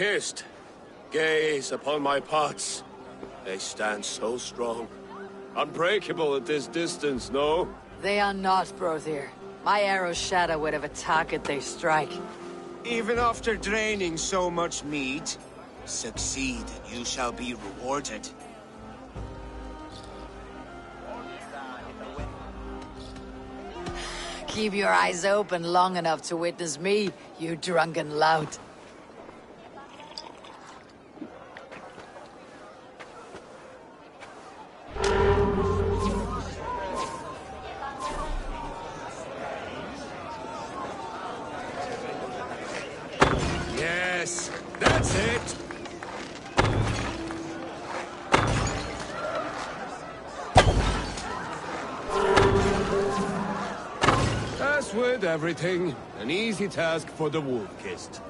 kissed. Gaze upon my pots. They stand so strong. Unbreakable at this distance, no? They are not, Brothier. My arrows shatter whatever target they strike. Even after draining so much mead, succeed and you shall be rewarded. Keep your eyes open long enough to witness me, you drunken lout. Yes, that's it! As with everything, an easy task for the wolf-kissed.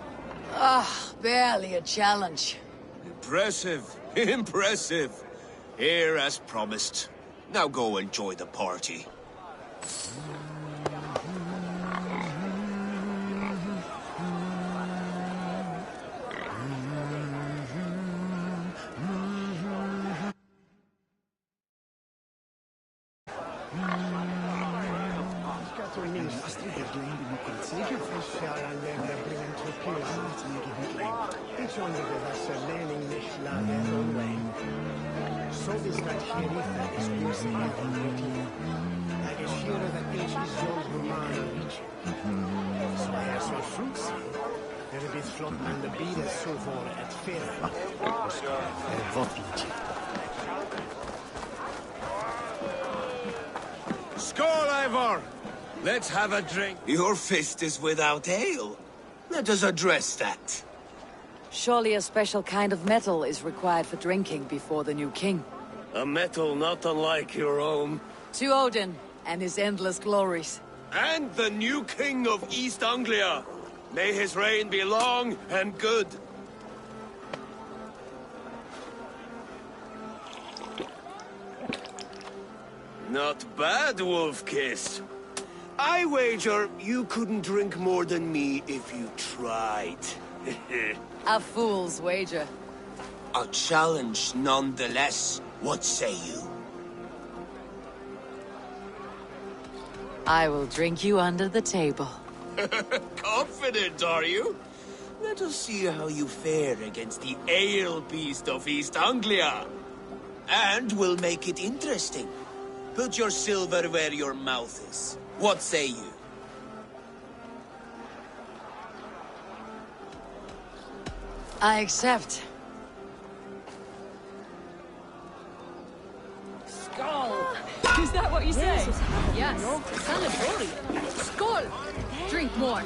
Barely a challenge. Impressive, impressive. Here as promised. Now go enjoy the party. Skål, Ivar! Let's have a drink. Your fist is without ale. Let us address that. Surely a special kind of metal is required for drinking before the new king. A metal not unlike your own. To Odin and his endless glories. And the new king of East Anglia. May his reign be long and good. Not bad, Wolf-Kiss. I wager you couldn't drink more than me if you tried. A fool's wager. A challenge nonetheless. What say you? I will drink you under the table. Confident, are you? Let us see how you fare against the ale beast of East Anglia. And we'll make it interesting. Put your silver where your mouth is. What say you? I accept. Skål! Is that what you say? Yes, sanatorium. Skål! Drink more.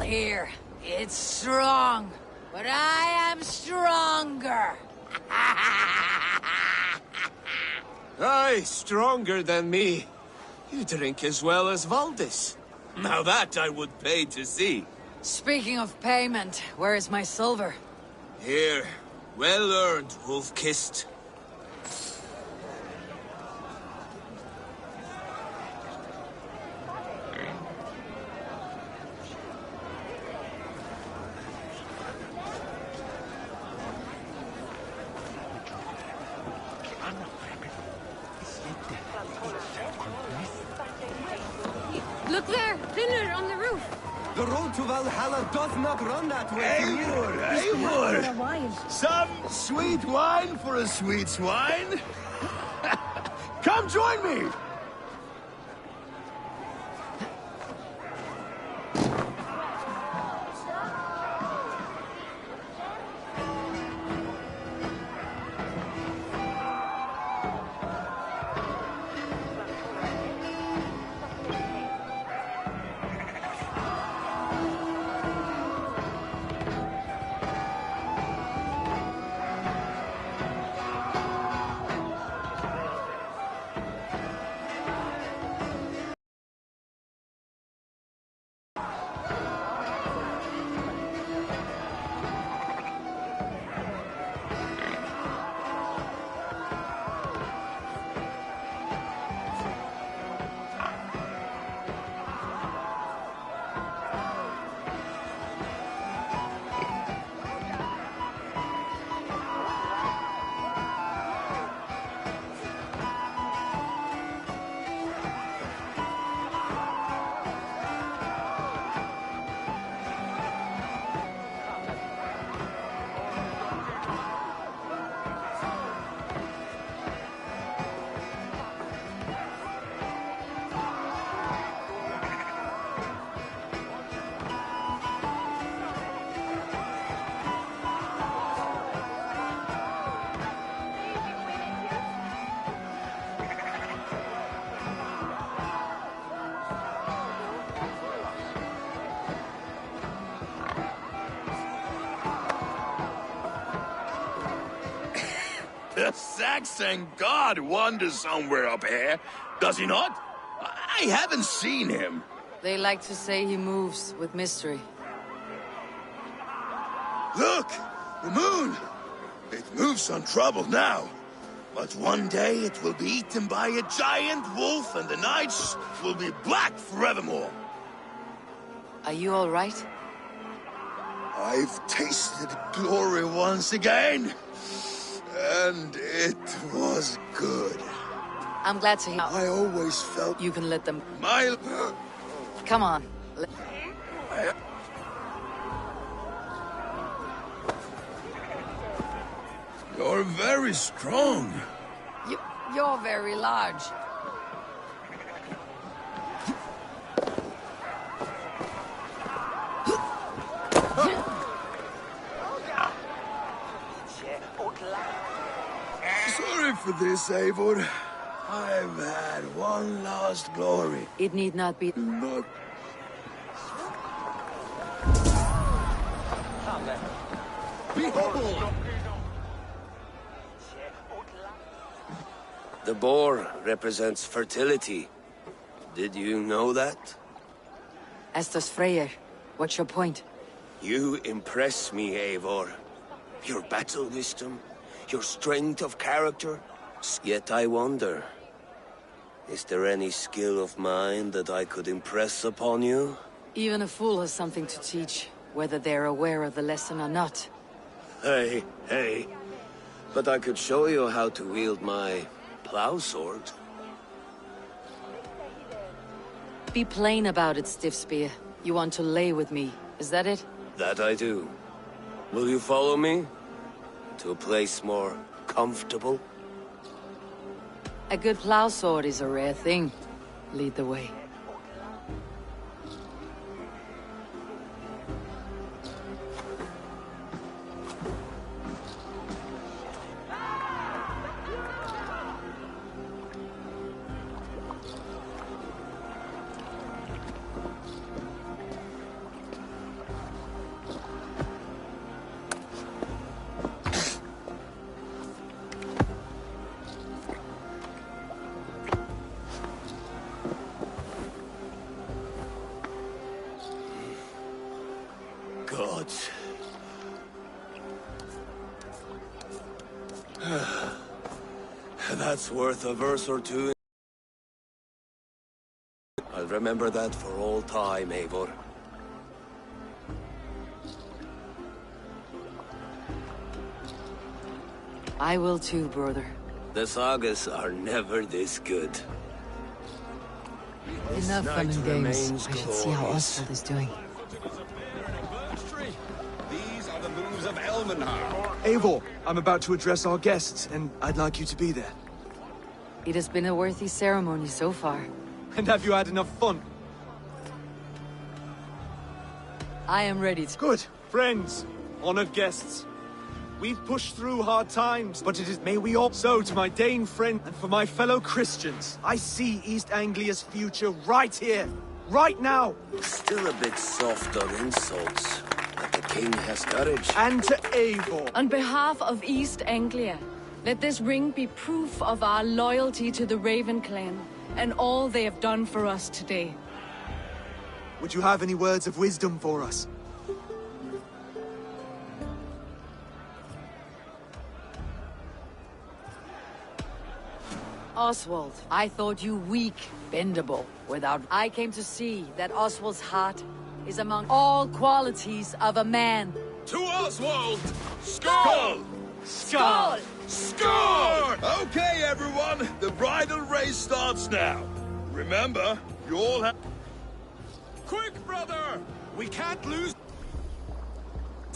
Here. It's strong, but I am stronger. Aye, stronger than me. You drink as well as Valdis. Now that I would pay to see. Speaking of payment, where is my silver? Here. Well earned, wolf-kissed. Look there! Thinner on the roof! The road to Valhalla does not run that way. Eivor! Some sweet wine for a sweet swine? Come join me! The Saxon god wanders somewhere up here, does he not? I haven't seen him. They like to say he moves with mystery. Look! The moon! It moves untroubled now. But one day it will be eaten by a giant wolf and the nights will be black forevermore. Are you all right? I've tasted glory once again. And it was good. I'm glad to hear. I always felt You can let them... my... Come on. You're very strong. You're very large. Sorry for this, Eivor. I've had one last glory. It need not be... Not... Behold! The boar represents fertility. Did you know that? As does Freyr. What's your point? You impress me, Eivor. Your battle wisdom, your strength of character. Yet I wonder, is there any skill of mine that I could impress upon you? Even a fool has something to teach, whether they're aware of the lesson or not. Hey. But I could show you how to wield my plow sword. Be plain about it, Stiff Spear. You want to lay with me, is that it? That I do. Will you follow me? To a place more comfortable? A good plow sword is a rare thing. Lead the way. Gods. That's worth a verse or two. I'll remember that for all time, Eivor. I will too, brother. The sagas are never this good. Enough fun and games. I should see how glorious. Oswald is doing. of Elmenhar. Eivor, I'm about to address our guests, and I'd like you to be there. It has been a worthy ceremony so far. And have you had enough fun? I am ready to... Good. Friends, honored guests. We've pushed through hard times, but it is may we all... So, to my Dane friend and for my fellow Christians, I see East Anglia's future right here, right now. Still a bit soft on insults, but the king has courage. And to Eivor. On behalf of East Anglia, let this ring be proof of our loyalty to the Raven clan and all they have done for us today. Would you have any words of wisdom for us? Oswald, I thought you weak, bendable, without... I came to see that Oswald's heart is among all qualities of a man. To Oswald! Skull! Skull! Score! Okay, everyone, the bridal race starts now. Remember, you all have... Quick, brother! We can't lose...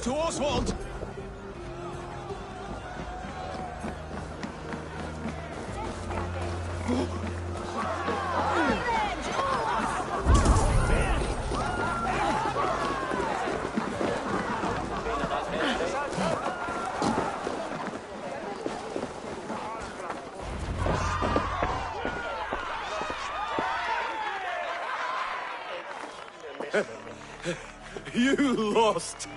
To Oswald! You lost!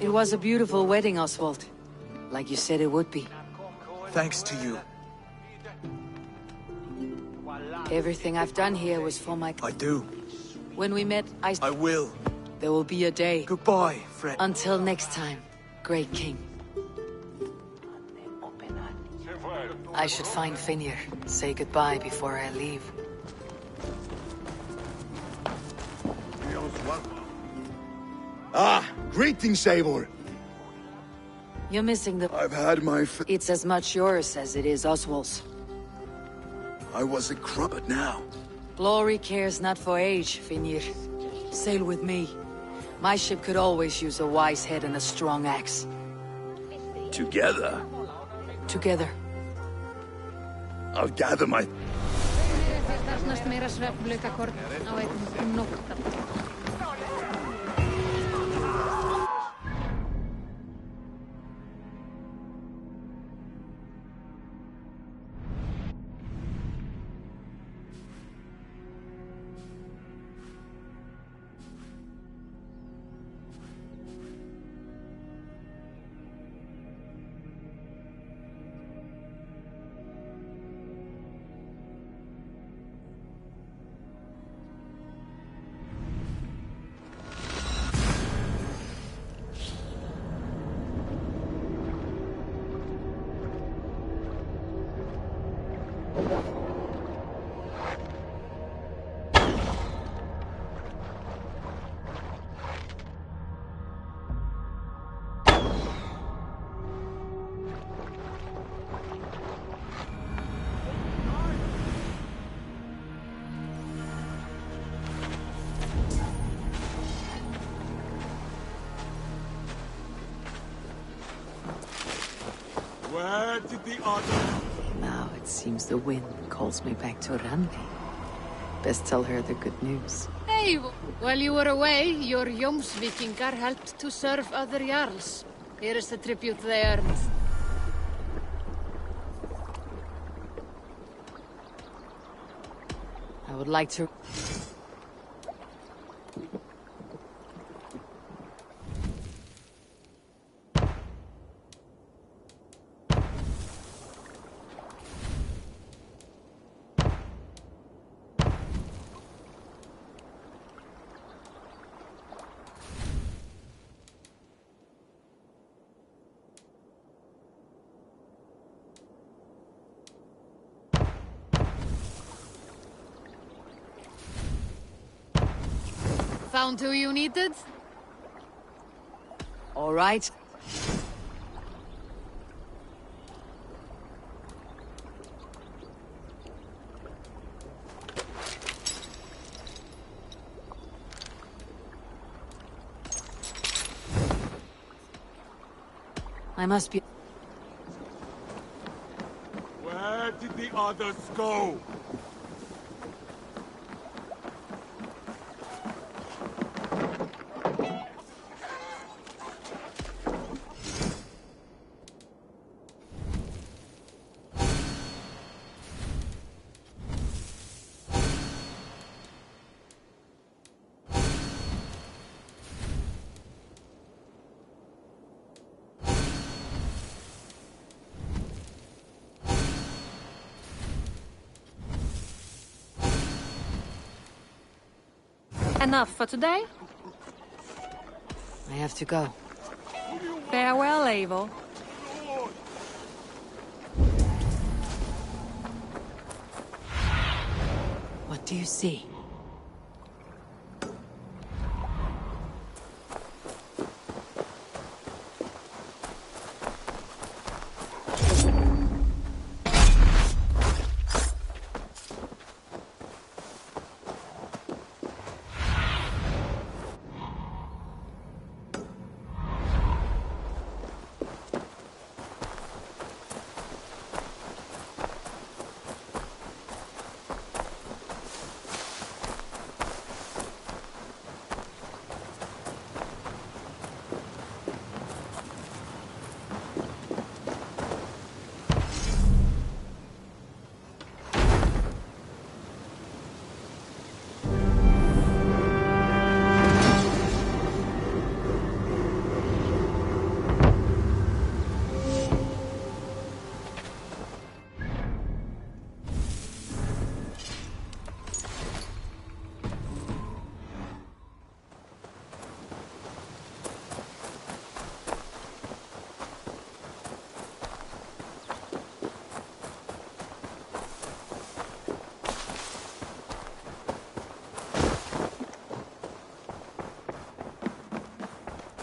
It was a beautiful wedding, Oswald. Like you said it would be. Thanks to you. Everything I've done here was for my... I do. When we met, I will. There will be a day. Goodbye, friend. Until next time, great king. I should find Finir. Say goodbye before I leave. Ah, greetings, Eivor. You're missing the... I've had my... It's as much yours as it is Oswald's. I was a but now. Glory cares not for age, Finir. Sail with me. My ship could always use a wise head and a strong axe. Together, Together. I'll gather my... Where did the other... Now it seems the wind calls me back to Randi. Best tell her the good news. Hey, while you were away, your Jomsvikingar helped to serve other Jarls. Here is the tribute they earned. I would like to... Found who you needed? All right. I must be... Where did the others go? Enough for today? I have to go. Farewell, Eivor. What do you see?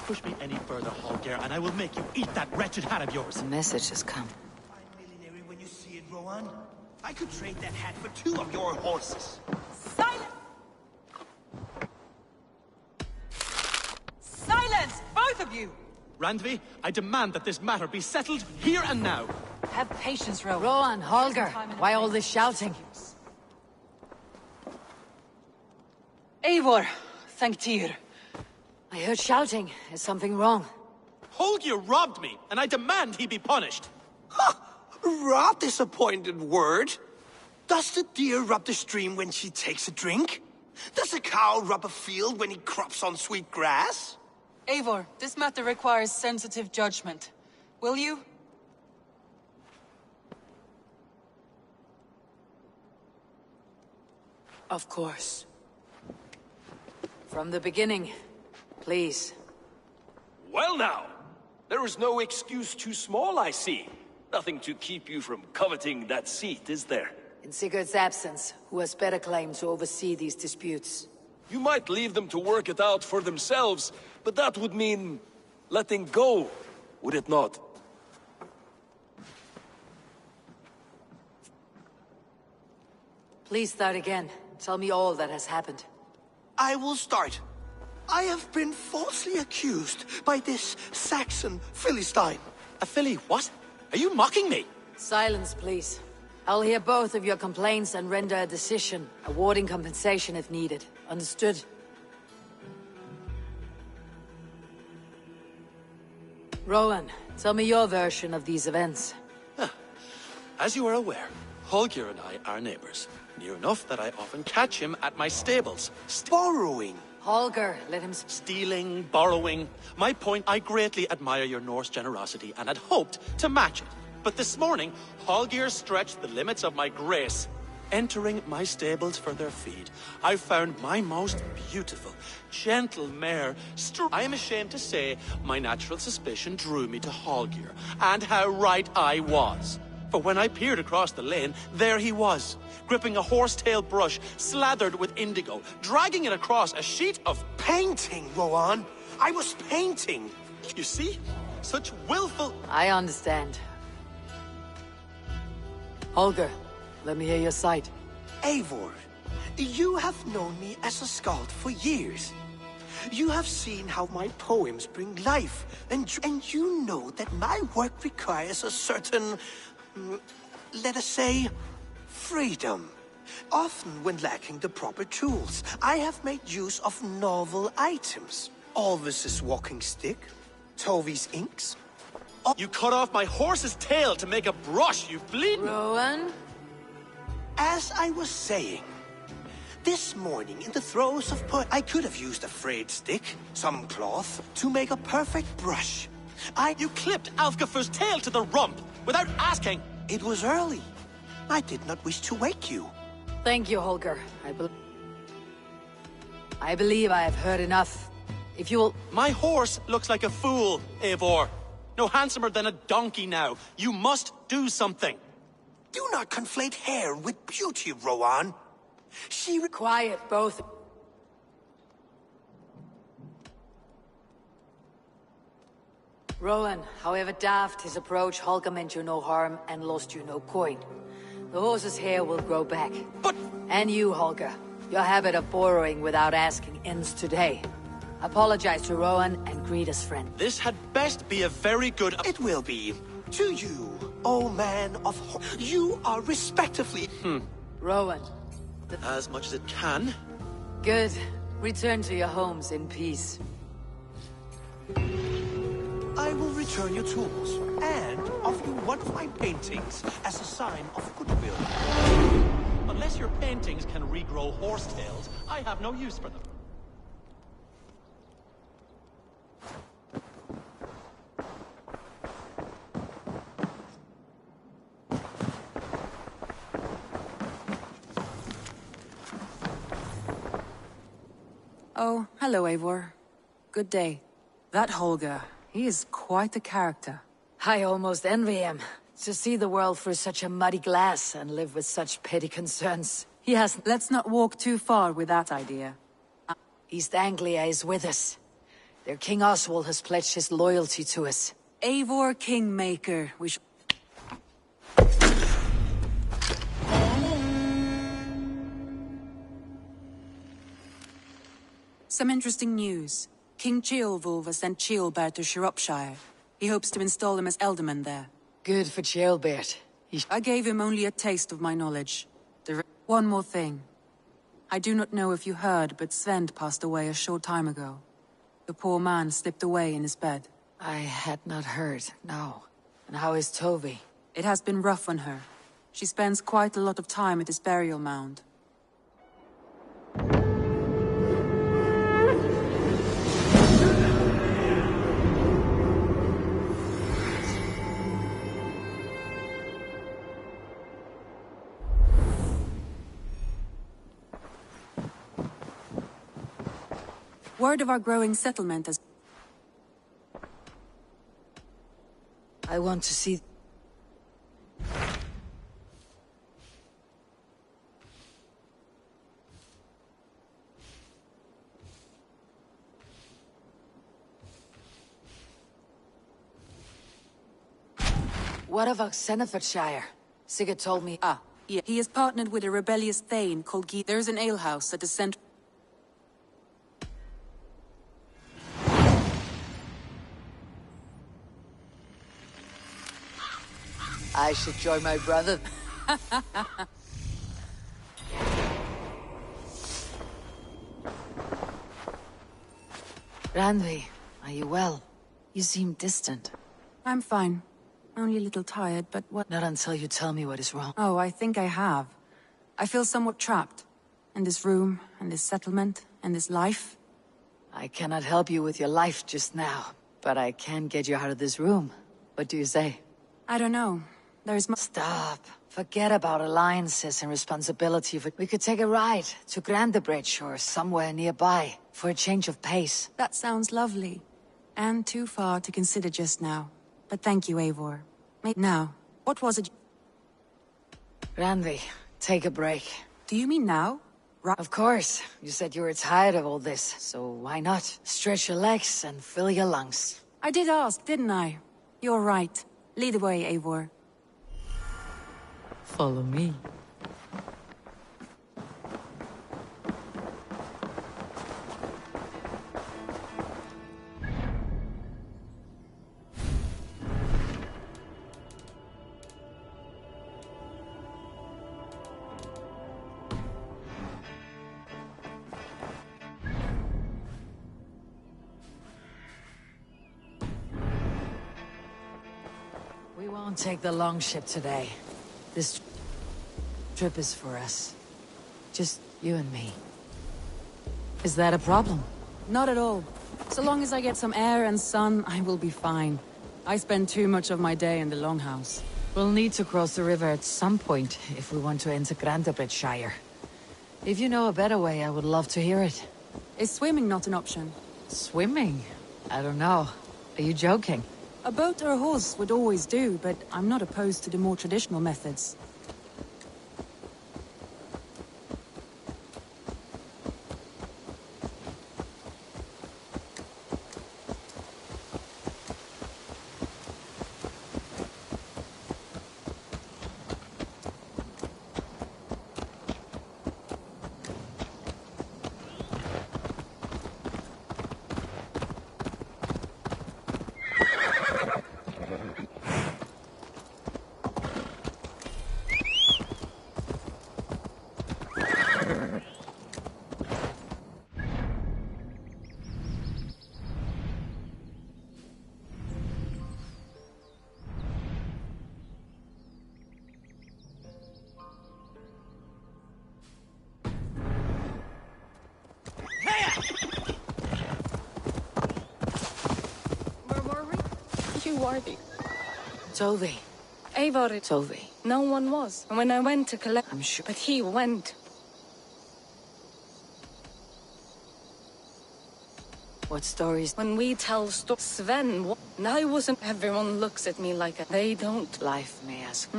Push me any further, Holger, and I will make you eat that wretched hat of yours. The message has come. I'm millionary when you see it, Rowan. I could trade that hat for 2 of your horses. Silence! Silence, both of you! Randvi, I demand that this matter be settled here and now. Have patience, Rowan. Rowan, Holger, why all this shouting? Eivor, thank Tyr. I heard shouting. Is something wrong? Holger robbed me, and I demand he be punished. Robbed is a pointed word. Does the deer rub the stream when she takes a drink? Does a cow rub a field when he crops on sweet grass? Eivor, this matter requires sensitive judgment. Will you? Of course. From the beginning, please. Well now, there is no excuse too small, I see. Nothing to keep you from coveting that seat, is there? In Sigurd's absence, who has better claim to oversee these disputes? You might leave them to work it out for themselves, but that would mean letting go, would it not? Please start again. Tell me all that has happened. I will start. I have been falsely accused by this Saxon Philistine. A Philly what? Are you mocking me? Silence, please. I'll hear both of your complaints and render a decision, awarding compensation if needed. Understood? Rowan, tell me your version of these events. As you are aware, Holger and I are neighbors. Near enough that I often catch him at my stables. Borrowing. Holger, let him... Stealing, borrowing. My point, I greatly admire your Norse generosity and had hoped to match it. But this morning, Holger stretched the limits of my grace. Entering my stables for their feed, I found my most beautiful, gentle mare. I am ashamed to say my natural suspicion drew me to Holger, and how right I was. For when I peered across the lane, there he was, gripping a horsetail brush slathered with indigo, dragging it across a sheet of... Painting, Rowan. I was painting. You see? Such willful... I understand. Holger, let me hear your side. Eivor, you have known me as a skald for years. You have seen how my poems bring life, and you know that my work requires a certain, let us say, freedom. Often when lacking the proper tools, I have made use of novel items. Alvis's walking stick, Tovi's inks. You cut off my horse's tail to make a brush, you bleeding... Rowan? As I was saying, this morning in the throes of I could have used a frayed stick, some cloth, to make a perfect brush. You clipped Alfgafur's tail to the rump, without asking! It was early. I did not wish to wake you. Thank you, Holger. I believe I have heard enough. If you will... My horse looks like a fool, Eivor. No handsomer than a donkey now. You must do something. Do not conflate hair with beauty, Rowan. Quiet, both. Rowan, however daft his approach, Holger meant you no harm and lost you no coin. The horse's hair will grow back. But... And you, Holger. Your habit of borrowing without asking ends today. Apologize to Rowan and greet us friend. This had best be a very good... It will be. To you, O man of... You are respectively... Rowan. As much as it can. Good. Return to your homes in peace. I will return your tools, and offer you one of my paintings as a sign of goodwill. Unless your paintings can regrow horsetails, I have no use for them. Oh, hello, Eivor. Good day. That Holger, he is quite a character. I almost envy him. To see the world through such a muddy glass and live with such petty concerns. He has... Let's not walk too far with that idea. East Anglia is with us. Their King Oswald has pledged his loyalty to us. Eivor Kingmaker, we should... Some interesting news. King Ceolwulf has sent Ceolbert to Shropshire. He hopes to install him as Elderman there. Good for Ceolbert. I gave him only a taste of my knowledge. One more thing. I do not know if you heard, but Svend passed away a short time ago. The poor man slipped away in his bed. I had not heard, no. And how is Tovi? It has been rough on her. She spends quite a lot of time at his burial mound. Word of our growing settlement has... I want to see... What of Oxenfordshire? Sigurd told me... Ah, yeah. He is partnered with a rebellious Thane called There's an alehouse at the center... I should join my brother. Randvi, are you well? You seem distant. I'm fine. Only a little tired, but what... Not until you tell me what is wrong. Oh, I think I have. I feel somewhat trapped. In this room, and this settlement, and this life. I cannot help you with your life just now, but I can get you out of this room. What do you say? I don't know. There's Stop. Forget about alliances and responsibility. We could take a ride to Grandebridge or somewhere nearby for a change of pace. That sounds lovely. And too far to consider just now. But thank you, Eivor. Now, what was it? Randvi, take a break. Do you mean now? Of course. You said you were tired of all this, so why not? Stretch your legs and fill your lungs. I did ask, didn't I? You're right. Lead the way, Eivor. Follow me. We won't take the longship today. This trip is for us. Just you and me. Is that a problem? Not at all. So long as I get some air and sun, I will be fine. I spend too much of my day in the longhouse. We'll need to cross the river at some point if we want to enter Grantebridgeshire. If you know a better way, I would love to hear it. Is swimming not an option? Swimming? I don't know. Are you joking? A boat or a horse would always do, but I'm not opposed to the more traditional methods. You are the... Tovi. Eivor. Tovi. No one was. And when I went to collect... I'm sure... But he went. What stories? When we tell Sven, and I wasn't... Everyone looks at me like they don't... Life, may ask.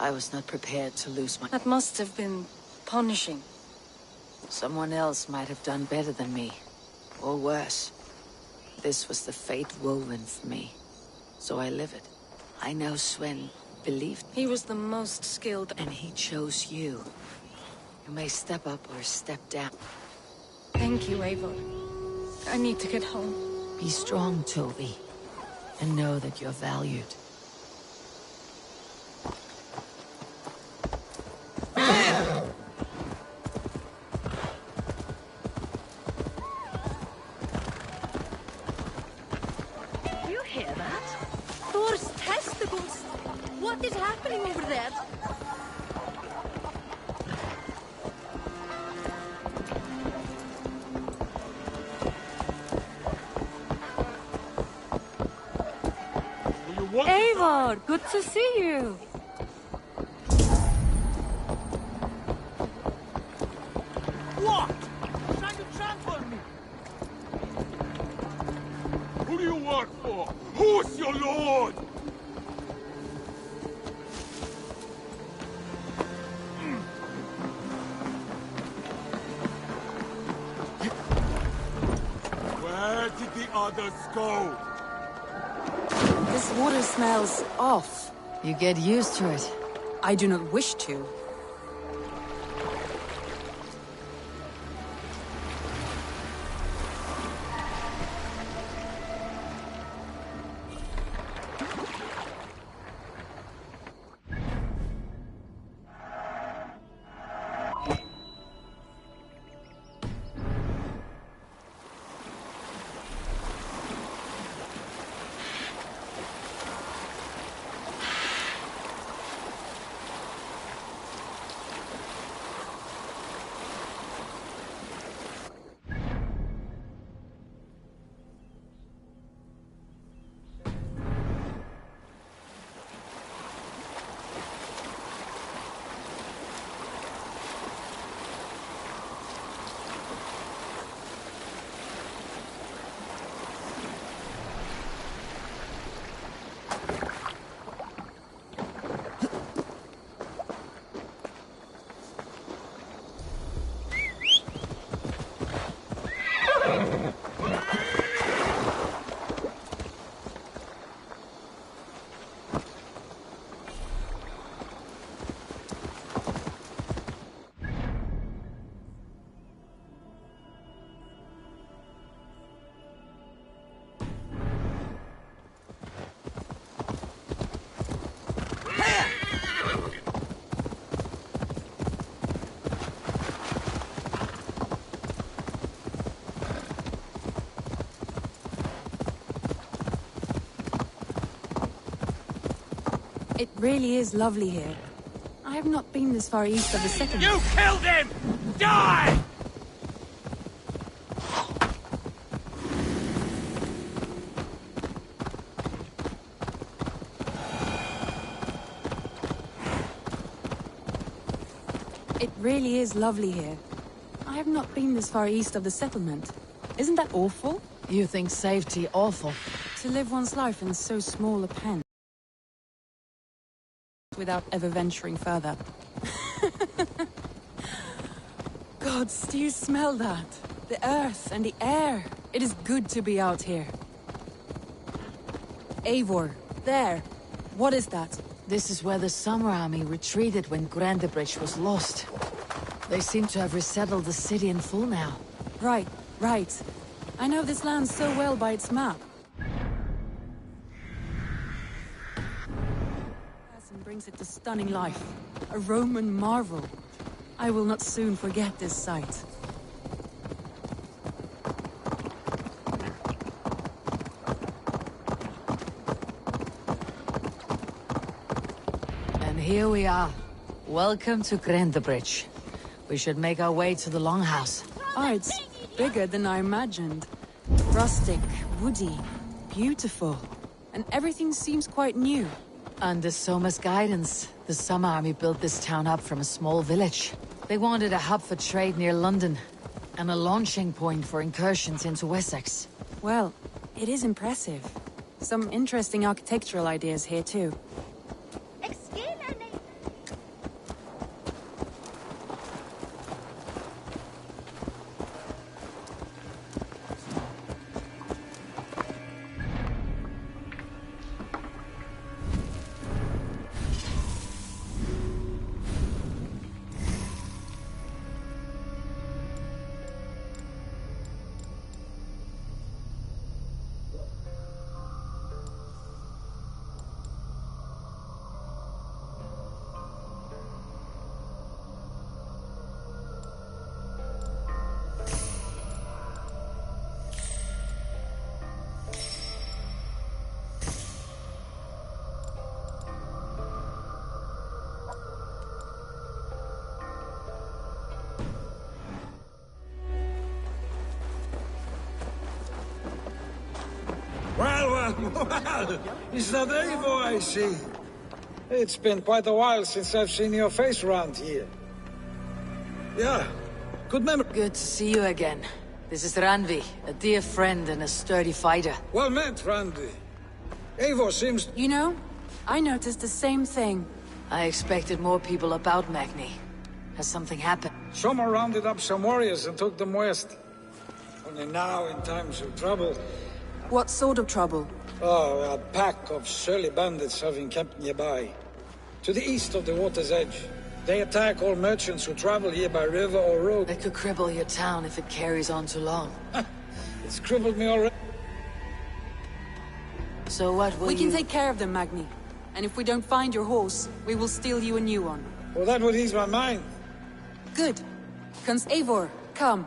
I was not prepared to lose my... That must have been punishing. Someone else might have done better than me. Or worse. This was the fate woven for me. So I live it. I know Sven believed... He was the most skilled... And he chose you. You may step up or step down. Thank you, Eivor. I need to get home. Be strong, Tovi. And know that you're valued. What is happening over there? Eivor, good to see you. What? Trying to trample me? Who do you work for? Who's your lord? Where did the others go? This water smells off. You get used to it. I do not wish to. It really is lovely here. I have not been this far east of the settlement. You killed him! Die! It really is lovely here. I have not been this far east of the settlement. Isn't that awful? You think safety awful? To live one's life in so small a pen. Without ever venturing further. Gods, do you smell that? The earth and the air. It is good to be out here. Eivor, there. What is that? This is where the Summer Army retreated when Grandebridge was lost. They seem to have resettled the city in full now. Right, right. I know this land so well by its map. Brings it to stunning life. A Roman marvel. I will not soon forget this sight. And here we are. Welcome to Grandebridge. We should make our way to the Longhouse. Oh, it's bigger than I imagined. Rustic, woody, beautiful. And everything seems quite new. Under Soma's guidance, the Summer Army built this town up from a small village. They wanted a hub for trade near London, and a launching point for incursions into Wessex. Well, it is impressive. Some interesting architectural ideas here too. Well, is that Eivor I see? It's been quite a while since I've seen your face around here. Yeah, good memory. Good to see you again. This is Randvi, a dear friend and a sturdy fighter. Well met, Randvi. Eivor seems... You know, I noticed the same thing. I expected more people about Magni. Has something happened? Someone rounded up some warriors and took them west. Only now, in times of trouble... What sort of trouble? Oh, a pack of surly bandits have encamped nearby. To the east of the water's edge. They attack all merchants who travel here by river or road. They could cripple your town if it carries on too long. It's crippled me already. So what will We can take care of them, Magni. And if we don't find your horse, we will steal you a new one. Well, that would ease my mind. Good. Comes Eivor, come.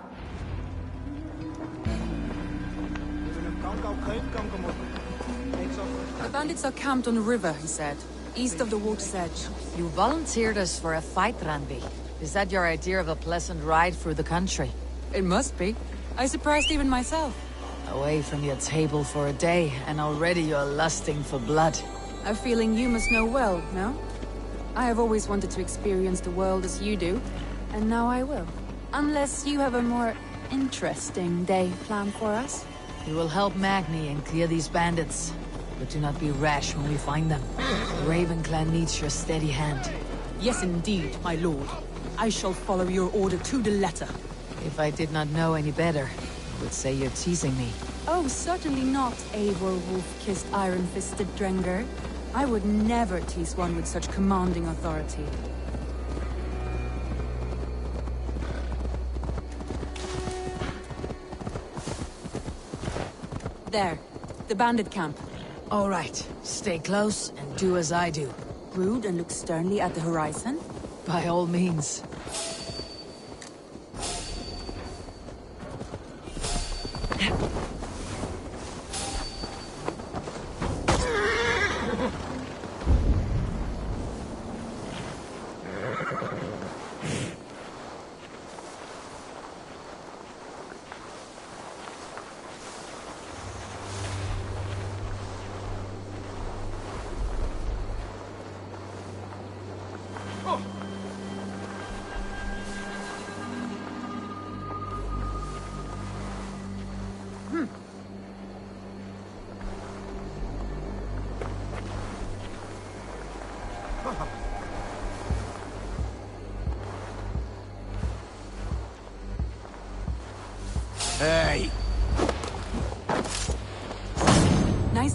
The bandits are camped on the river, he said. East of the water's edge. You volunteered us for a fight, Randvi. Is that your idea of a pleasant ride through the country? It must be. I surprised even myself. Away from your table for a day, and already you're lusting for blood. A feeling you must know well, no? I have always wanted to experience the world as you do, and now I will. Unless you have a more interesting day planned for us. We will help Magni and clear these bandits. But do not be rash when we find them. The Raven clan needs your steady hand. Yes, indeed, my lord. I shall follow your order to the letter. If I did not know any better, I would say you're teasing me. Oh, certainly not, Eivor wolf-kissed iron-fisted Drenger. I would never tease one with such commanding authority. There, the bandit camp. All right, stay close and do as I do. Brood and look sternly at the horizon? By all means.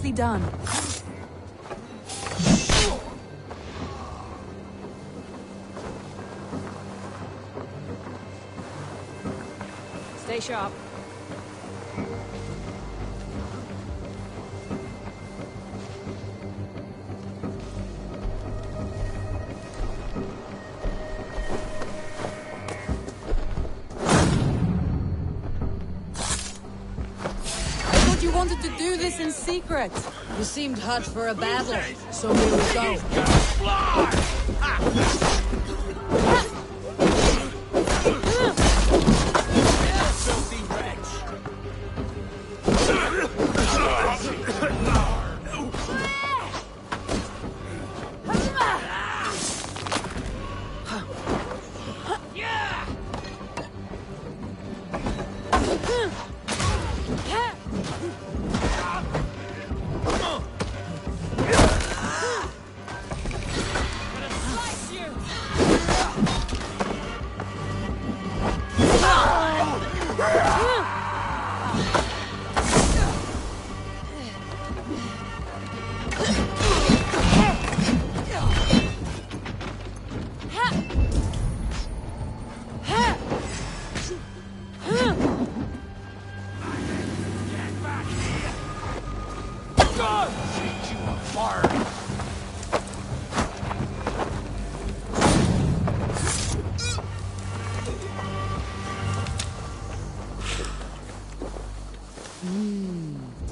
Nicely done. Stay sharp. You wanted to do this in secret. You seemed hot for a battle, so here we go.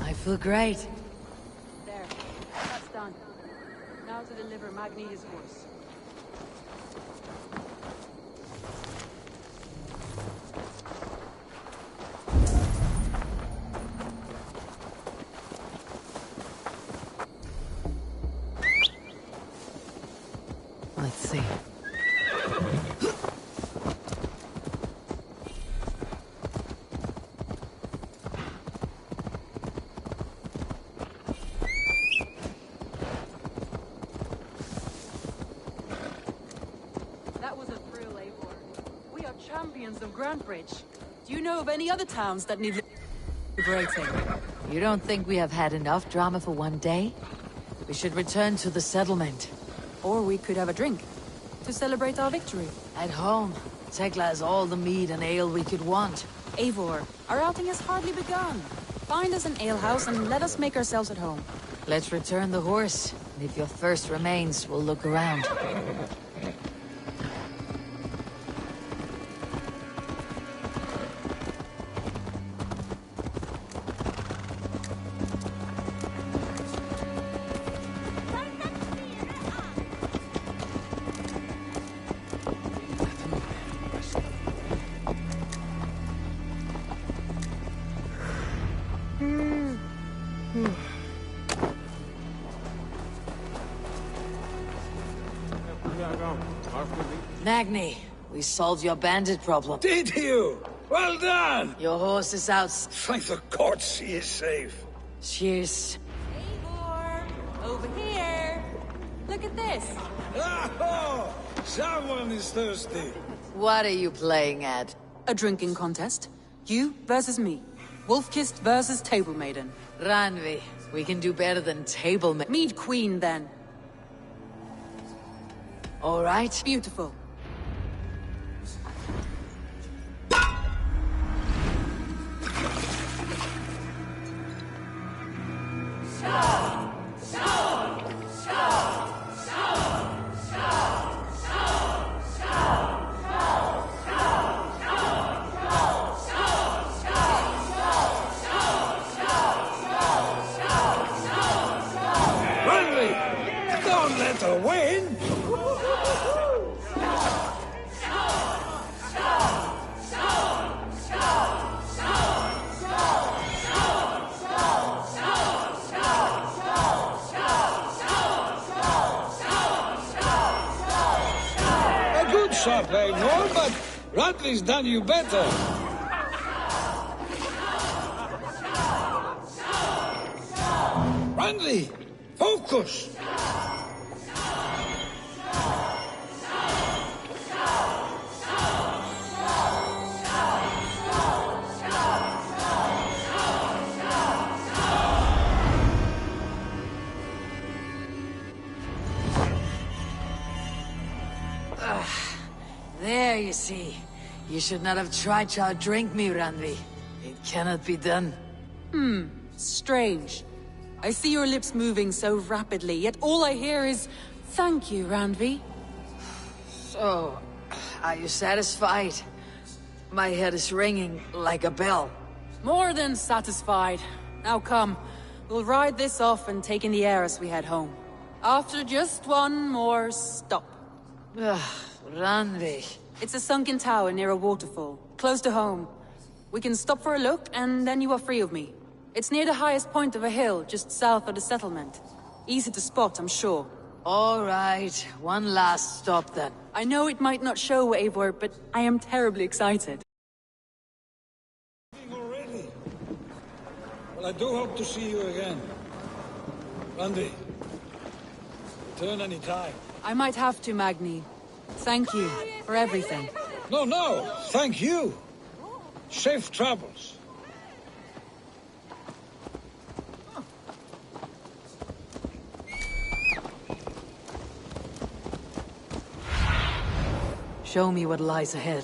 I feel great. There. That's done. Now to deliver Magni his horse. Let's see. That was a thrill, Eivor. We are champions of Grantbridge. Do you know of any other towns that need liberating? You don't think we have had enough drama for one day? We should return to the settlement. Or we could have a drink to celebrate our victory. At home, Tekla has all the mead and ale we could want. Eivor, our outing has hardly begun. Find us an alehouse and let us make ourselves at home. Let's return the horse. And if your thirst remains, we'll look around. Magni, we solved your bandit problem. Did you? Well done! Your horse is out. Thank the gods he is safe. Cheers. Eivor, over here. Look at this. Oh, someone is thirsty. What are you playing at? A drinking contest. You versus me. Wolf-kissed versus Table Maiden. Ranvi, we can do better than table ma- Mead Queen, then. All right. Beautiful. Don't let her win! A good shot, Eivor, but Radley's done you better. Radley, focus! you see. You should not have tried to outdrink me, Ranvi. It cannot be done. Strange. I see your lips moving so rapidly, yet all I hear is, "Thank you, Ranvi." So, are you satisfied? My head is ringing like a bell. More than satisfied. Now come, we'll ride this off and take in the air as we head home. After just one more stop. Ranvi. It's a sunken tower near a waterfall, close to home. We can stop for a look, and then you are free of me. It's near the highest point of a hill, just south of the settlement. Easy to spot, I'm sure. All right, one last stop then. I know it might not show, Eivor, but I am terribly excited. Already? Well, I do hope to see you again. Randy, return any time. I might have to, Magni. Thank you for everything. No, thank you. Safe travels. Show me what lies ahead.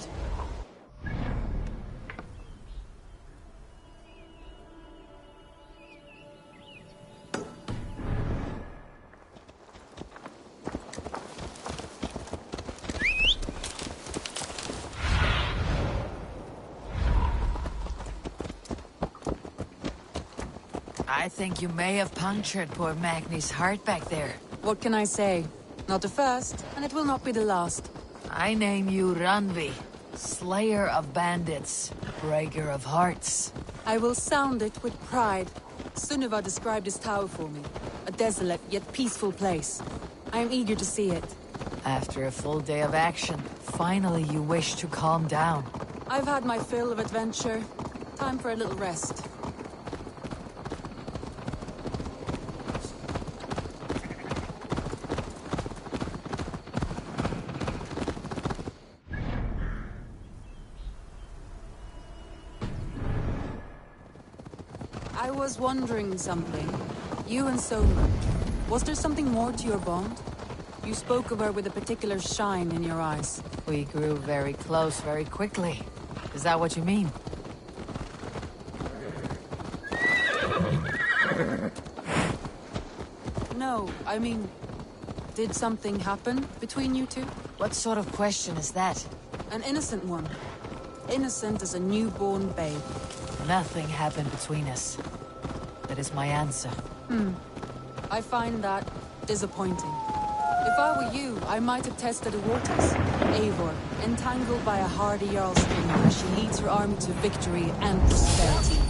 I think you may have punctured poor Magni's heart back there. What can I say? Not the first, and it will not be the last. I name you Ranvi, Slayer of Bandits, Breaker of Hearts. I will sound it with pride. Sunniva described this tower for me. A desolate yet peaceful place. I am eager to see it. After a full day of action, finally you wish to calm down. I've had my fill of adventure. Time for a little rest. I was wondering something. You and Soma. Was there something more to your bond? You spoke of her with a particular shine in your eyes. We grew very close very quickly. Is that what you mean? No, I mean... Did something happen between you two? What sort of question is that? An innocent one. Innocent as a newborn babe. Nothing happened between us. That is my answer. I find that disappointing. If I were you, I might have tested the waters. Eivor, entangled by a hardy Jarl's queen as she leads her army to victory and prosperity.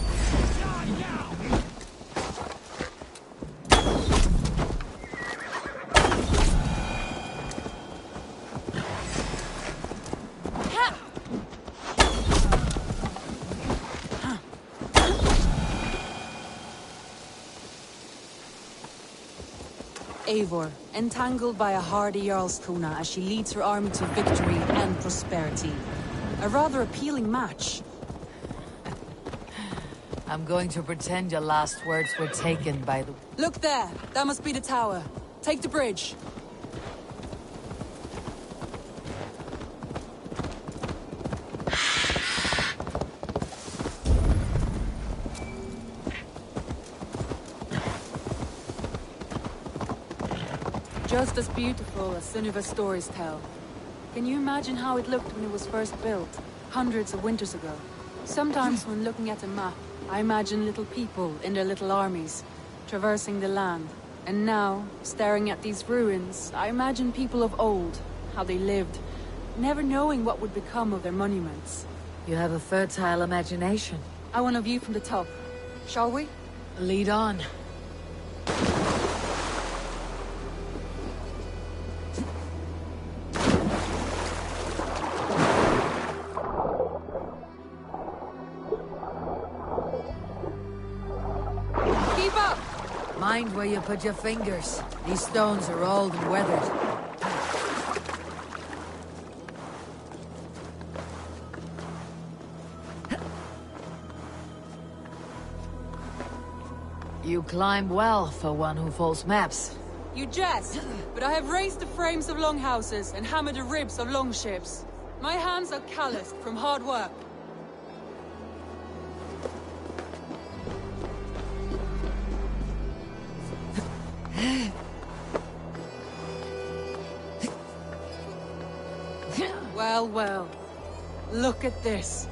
Eivor, entangled by a hardy Jarlskona as she leads her army to victory and prosperity. A rather appealing match. I'm going to pretend your last words were taken by the... Look there! That must be the tower. Take the bridge. Just as beautiful as Sunniva's stories tell. Can you imagine how it looked when it was first built, hundreds of winters ago? Sometimes when looking at a map, I imagine little people in their little armies, traversing the land. And now, staring at these ruins, I imagine people of old, how they lived, never knowing what would become of their monuments. You have a fertile imagination. I want a view from the top. Shall we? Lead on. Mind where you put your fingers. These stones are old and weathered. You climb well for one who folds maps. You jest, but I have raised the frames of longhouses and hammered the ribs of longships. My hands are calloused from hard work. Well, well. Look at this.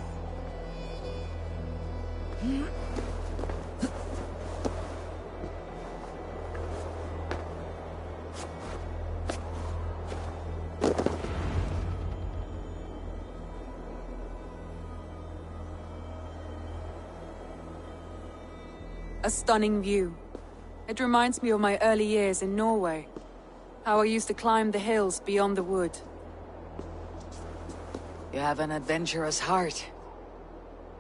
A stunning view. It reminds me of my early years in Norway. How I used to climb the hills beyond the wood. You have an adventurous heart.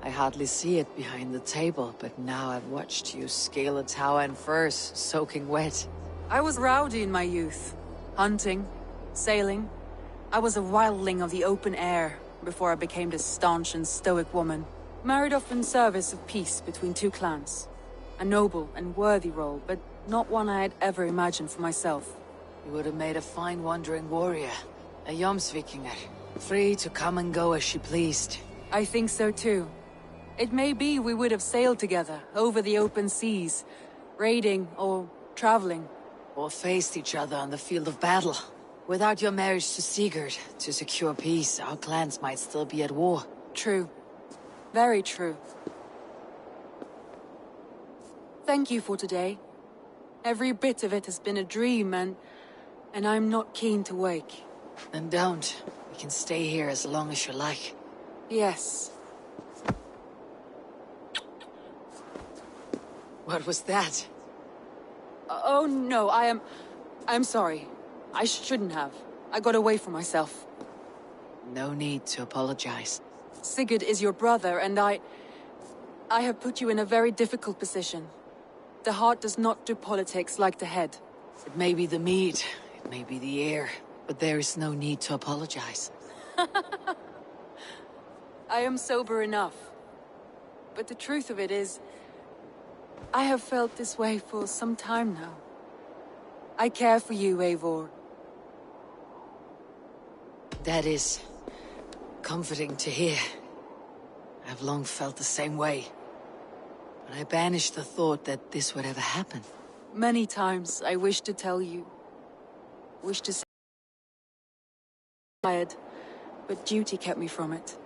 I hardly see it behind the table, but now I've watched you scale a tower in furs, soaking wet. I was rowdy in my youth. Hunting, sailing. I was a wildling of the open air, before I became this staunch and stoic woman. Married off in service of peace between two clans. A noble and worthy role, but not one I had ever imagined for myself. You would have made a fine wandering warrior. A Jomsvikinger. Free to come and go as she pleased. I think so too. It may be we would have sailed together, over the open seas, raiding or traveling. Or faced each other on the field of battle. Without your marriage to Sigurd, to secure peace, our clans might still be at war. True. Very true. Thank you for today. Every bit of it has been a dream, and I'm not keen to wake. Then don't. We can stay here as long as you like. Yes. What was that? Oh no, I'm sorry. I shouldn't have. I got away from myself. No need to apologize. Sigurd is your brother, and I have put you in a very difficult position. The heart does not do politics like the head. It may be the meat, it may be the air, but there is no need to apologize. I am sober enough. But the truth of it is, I have felt this way for some time now. I care for you, Eivor. That is comforting to hear. I've long felt the same way. But I banished the thought that this would ever happen. Many times I wished to tell you. Wished to say tired, but duty kept me from it.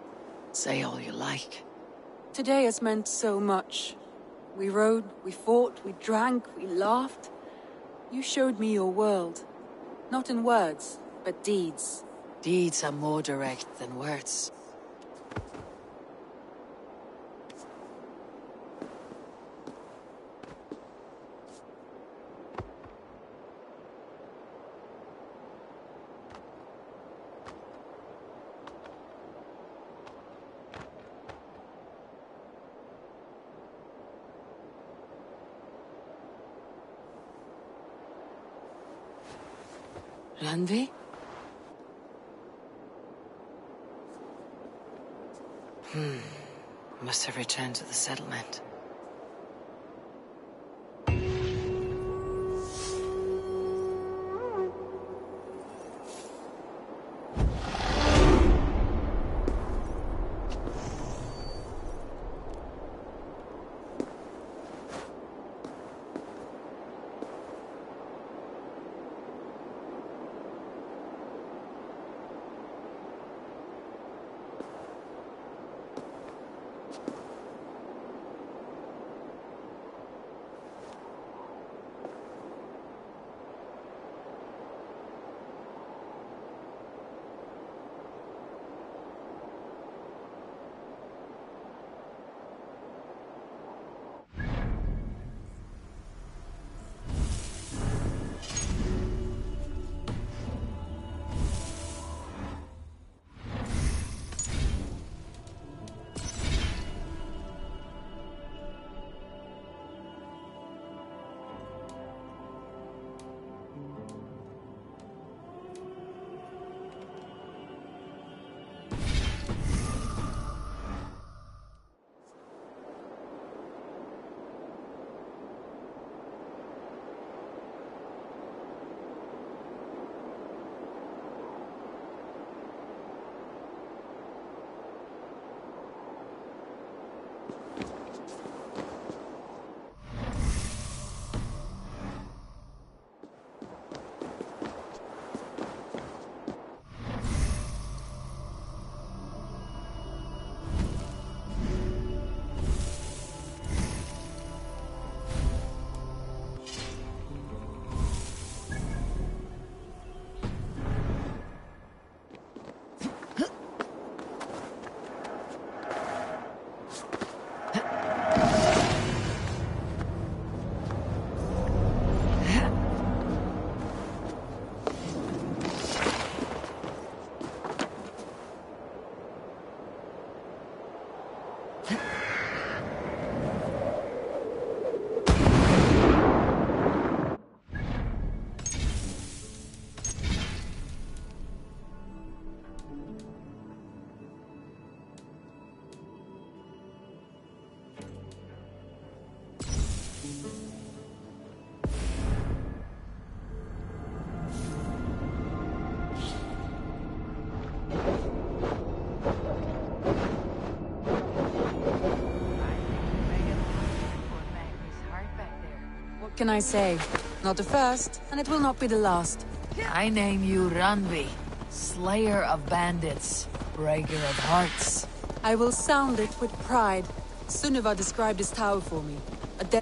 Say all you like. Today has meant so much. We rode, we fought, we drank, we laughed. You showed me your world. Not in words, but deeds. Deeds are more direct than words. Randvi? Must have returned to the settlement. can I say? Not the first, and it will not be the last. I name you Ranvi, slayer of bandits, breaker of hearts. I will sound it with pride. Sunniva described this tower for me. A de-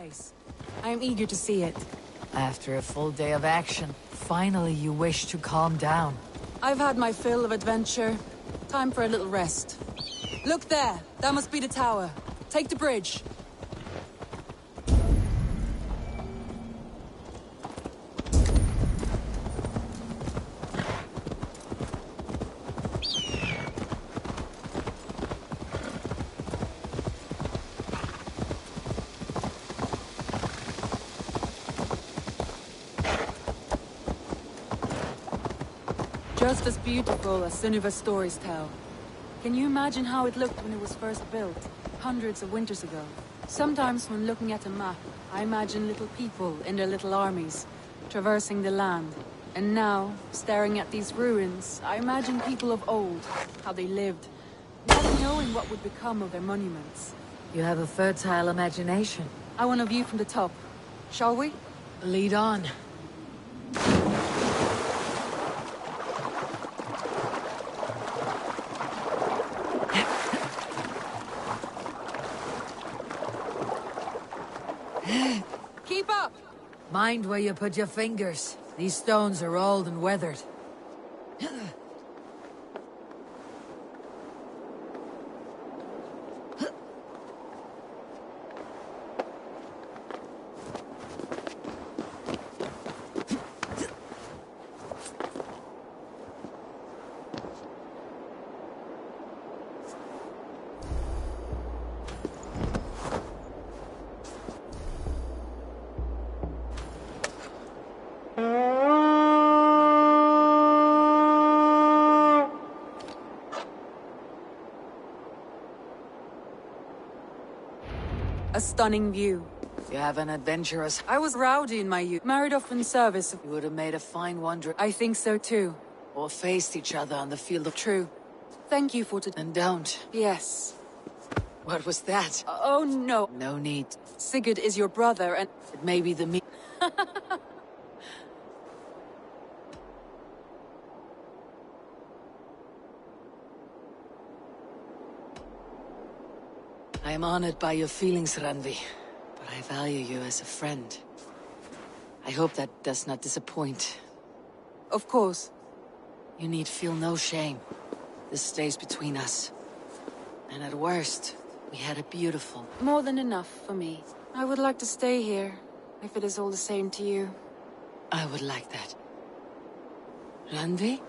place. I am eager to see it. After a full day of action, finally you wish to calm down. I've had my fill of adventure. Time for a little rest. Look there! That must be the tower. Take the bridge. Just as beautiful as Sunniva's stories tell. Can you imagine how it looked when it was first built, hundreds of winters ago? Sometimes when looking at a map, I imagine little people in their little armies, traversing the land. And now, staring at these ruins, I imagine people of old, how they lived, not knowing what would become of their monuments. You have a fertile imagination. I want a view from the top. Shall we? Lead on. Keep up! Mind where you put your fingers. These stones are old and weathered. A stunning view. You have an adventurous... I was rowdy in my youth, married off in service. You would have made a fine wanderer. I think so too. Or faced each other on the field of... True. Thank you for And don't. Yes. What was that? Oh no. No need. Sigurd is your brother and... It may be the me... I am honored by your feelings, Randvi, but I value you as a friend. I hope that does not disappoint. Of course. You need feel no shame. This stays between us. And at worst, we had a beautiful... More than enough for me. I would like to stay here, if it is all the same to you. I would like that. Randvi?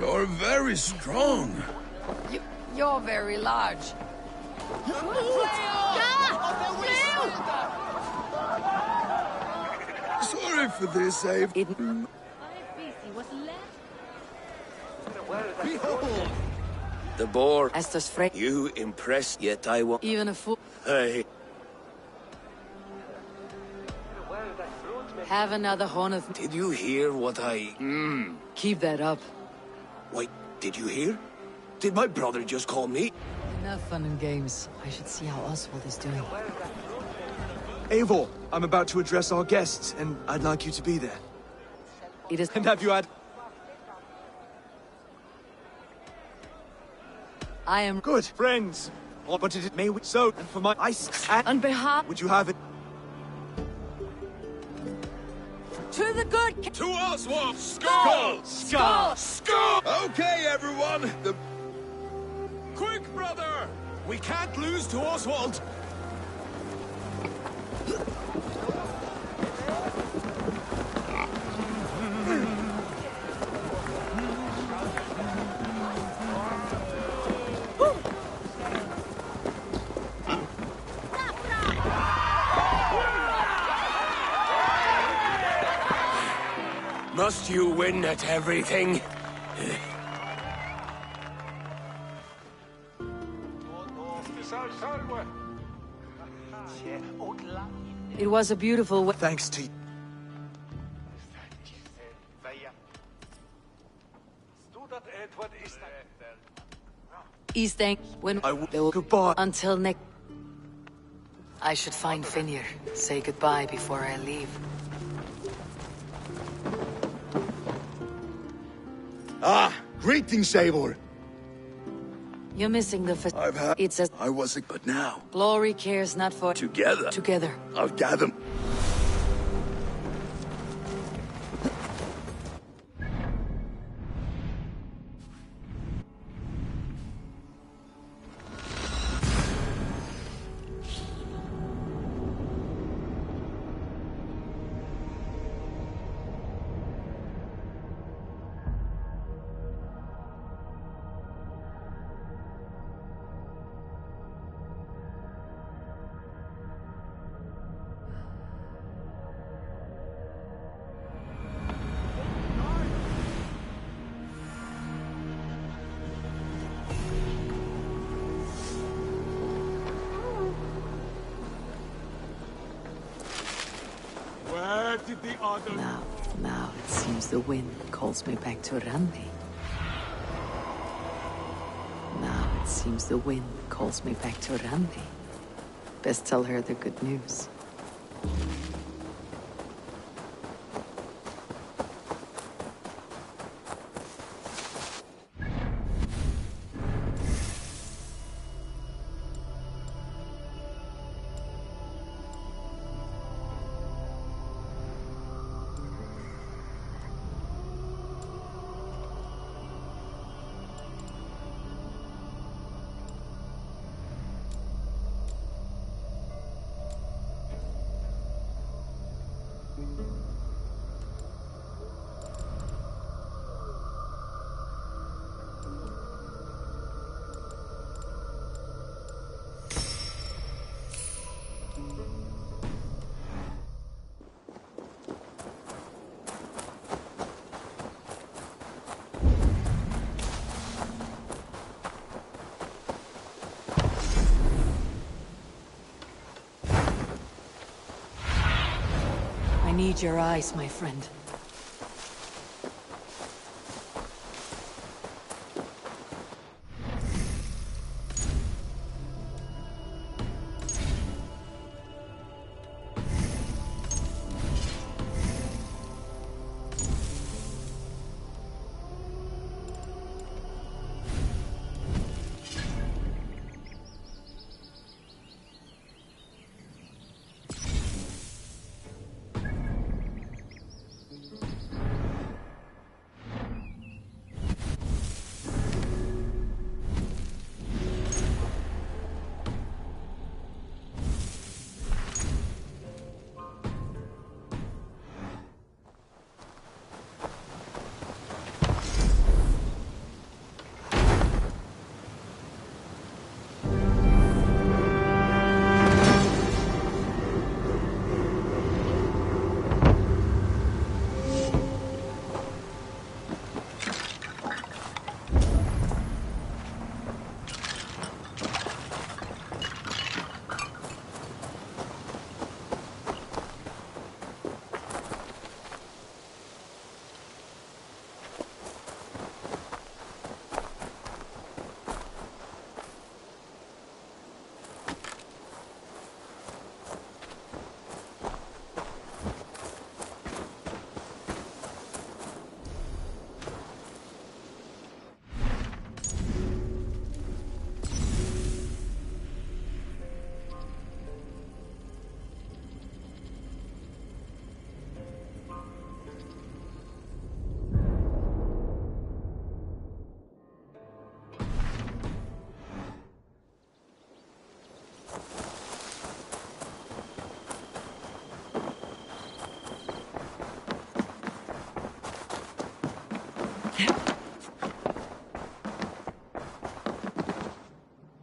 You're very strong. You're very large. Sorry for this, Ave. Behold! The boar. Estes Frey. You impressed, yet I want. Even a fool. Hey. Have another horn of... Did you hear what I... Keep that up. Wait, did you hear? Did my brother just call me? Enough fun and games. I should see how Oswald is doing. Eivor, I'm about to address our guests, and I'd like you to be there. It is... And have you had... I am... Good. Friends. But it may we... So, and for my ice... On behalf... Would you have it? To the good... To Oswald! Skull! Skull! Skull! Okay, everyone. The... Quick, brother! We can't lose to Oswald! Must you win at everything? It was a beautiful... Thanks to you. East End... When... I will... Goodbye. Until next... I should find Finir. Say goodbye before I leave. Ah! Greetings, Eivor. You're missing the... I've had... It's a... I wasn't, but now... Glory cares not for... Together. Together. I'll gather... Where did the other... Now it seems the wind calls me back to Randi. Now it seems the wind calls me back to Randi. Best tell her the good news. I need your eyes, my friend.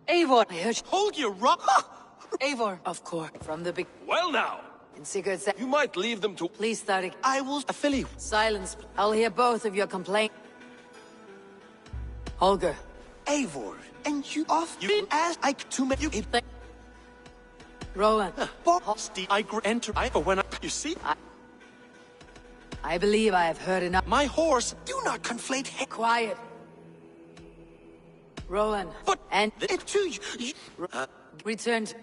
Eivor! I heard you. Hold your rock. Eivor, of course, from the big. Well now, In Sigurd said. you might leave them to... Please, Tharik. I will... Philly. Silence. I'll hear both of your complaints. Holger. Eivor, and you off you ask I to make you Rowan. Enter. For when I... You see? I believe I have heard enough. My horse... do not conflate Quiet. Rowan. But... And... it to you. Return to...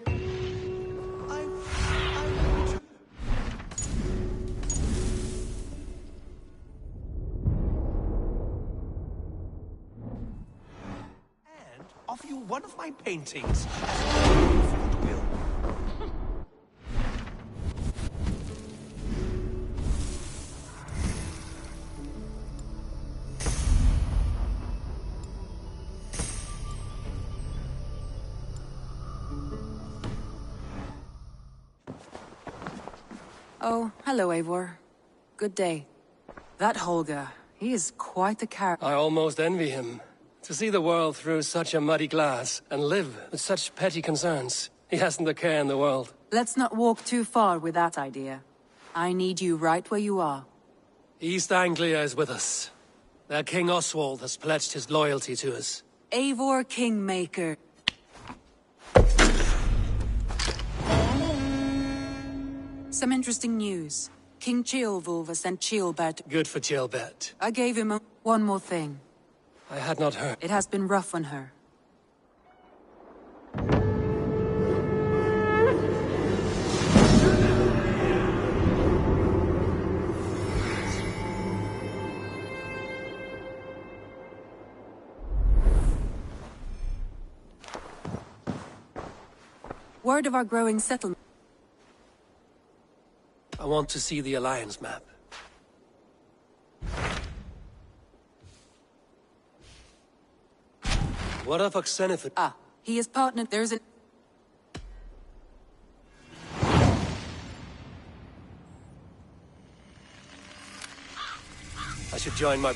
And offer you one of my paintings. Oh, hello, Eivor. Good day. That Holger, he is quite the character. I almost envy him. To see the world through such a muddy glass, and live with such petty concerns. He hasn't a care in the world. Let's not walk too far with that idea. I need you right where you are. East Anglia is with us. Their King Oswald has pledged his loyalty to us. Eivor Kingmaker. Some interesting news. King Ceolwulf has sent Ceolbert. Good for Ceolbert. I gave him one more thing. I had not heard. It has been rough on her. Word of our growing settlement. I want to see the Alliance map. What of Oxeniford? Ah, he is partnered. There's an... I should join my...